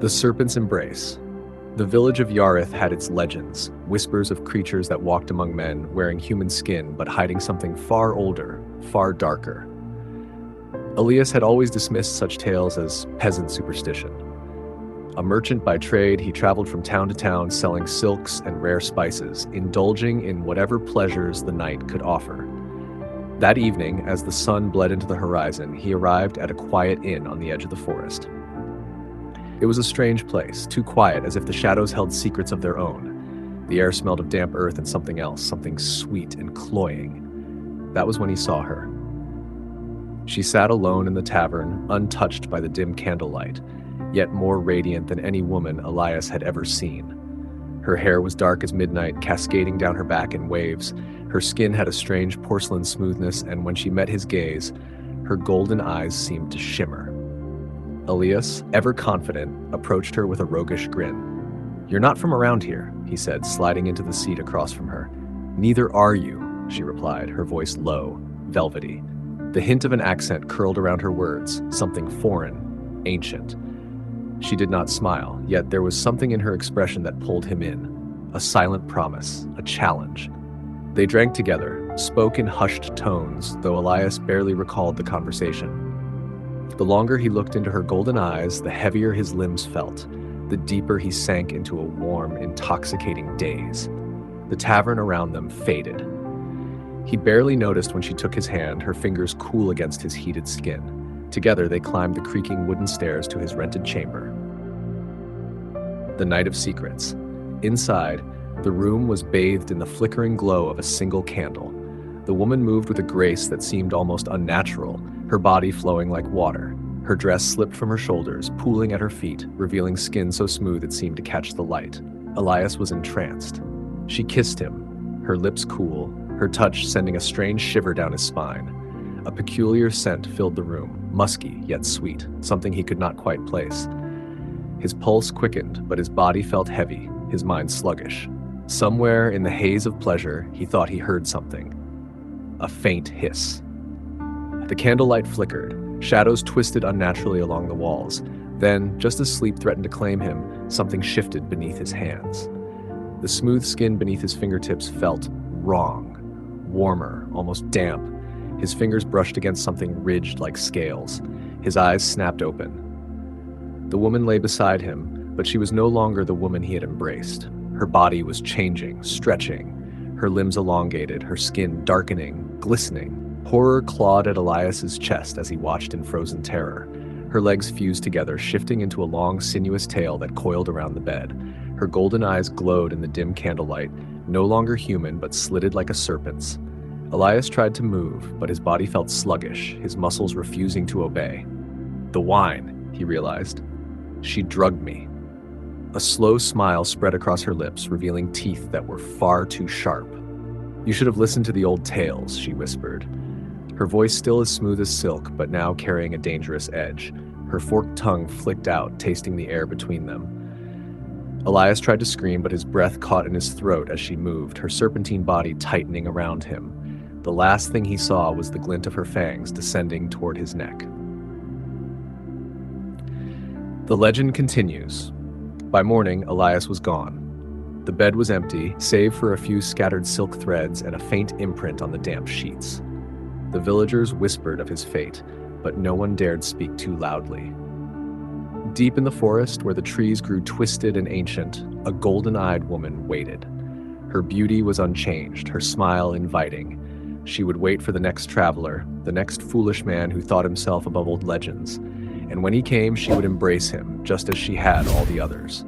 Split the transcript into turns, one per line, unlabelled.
The Serpent's Embrace. The village of Yarith had its legends, whispers of creatures that walked among men, wearing human skin but hiding something far older, far darker. Elias had always dismissed such tales as peasant superstition. A merchant by trade, he traveled from town to town selling silks and rare spices, indulging in whatever pleasures the night could offer. That evening, as the sun bled into the horizon, he arrived at a quiet inn on the edge of the forest. It was a strange place, too quiet as if the shadows held secrets of their own. The air smelled of damp earth and something else, something sweet and cloying. That was when he saw her. She sat alone in the tavern, untouched by the dim candlelight, yet more radiant than any woman Elias had ever seen. Her hair was dark as midnight, cascading down her back in waves. Her skin had a strange porcelain smoothness, and when she met his gaze, her golden eyes seemed to shimmer. Elias, ever confident, approached her with a roguish grin. "You're not from around here," he said, sliding into the seat across from her. "Neither are you," she replied, her voice low, velvety. The hint of an accent curled around her words, something foreign, ancient. She did not smile, yet there was something in her expression that pulled him in. A silent promise, a challenge. They drank together, spoke in hushed tones, though Elias barely recalled the conversation. The longer he looked into her golden eyes, the heavier his limbs felt, the deeper he sank into a warm, intoxicating daze. The tavern around them faded. He barely noticed when she took his hand, her fingers cool against his heated skin. Together they climbed the creaking wooden stairs to his rented chamber. The Night of Secrets. Inside, the room was bathed in the flickering glow of a single candle. The woman moved with a grace that seemed almost unnatural, her body flowing like water. Her dress slipped from her shoulders, pooling at her feet, revealing skin so smooth it seemed to catch the light. Elias was entranced. She kissed him, her lips cool, her touch sending a strange shiver down his spine. A peculiar scent filled the room, musky yet sweet, something he could not quite place. His pulse quickened, but his body felt heavy, his mind sluggish. Somewhere in the haze of pleasure, he thought he heard something. A faint hiss. The candlelight flickered, shadows twisted unnaturally along the walls. Then, just as sleep threatened to claim him, something shifted beneath his hands. The smooth skin beneath his fingertips felt wrong, warmer, almost damp. His fingers brushed against something ridged like scales. His eyes snapped open. The woman lay beside him, but she was no longer the woman he had embraced. Her body was changing, stretching, her limbs elongated, her skin darkening, glistening. Horror clawed at Elias's chest as he watched in frozen terror. Her legs fused together, shifting into a long, sinuous tail that coiled around the bed. Her golden eyes glowed in the dim candlelight, no longer human but slitted like a serpent's. Elias tried to move, but his body felt sluggish, his muscles refusing to obey. The wine, he realized. She drugged me. A slow smile spread across her lips, revealing teeth that were far too sharp. "You should have listened to the old tales," she whispered. Her voice still as smooth as silk, but now carrying a dangerous edge. Her forked tongue flicked out, tasting the air between them. Elias tried to scream, but his breath caught in his throat as she moved, her serpentine body tightening around him. The last thing he saw was the glint of her fangs descending toward his neck. The legend continues. By morning, Elias was gone. The bed was empty, save for a few scattered silk threads and a faint imprint on the damp sheets. The villagers whispered of his fate, but no one dared speak too loudly. Deep in the forest, where the trees grew twisted and ancient, a golden-eyed woman waited. Her beauty was unchanged, her smile inviting. She would wait for the next traveler, the next foolish man who thought himself above old legends. And when he came, she would embrace him, just as she had all the others.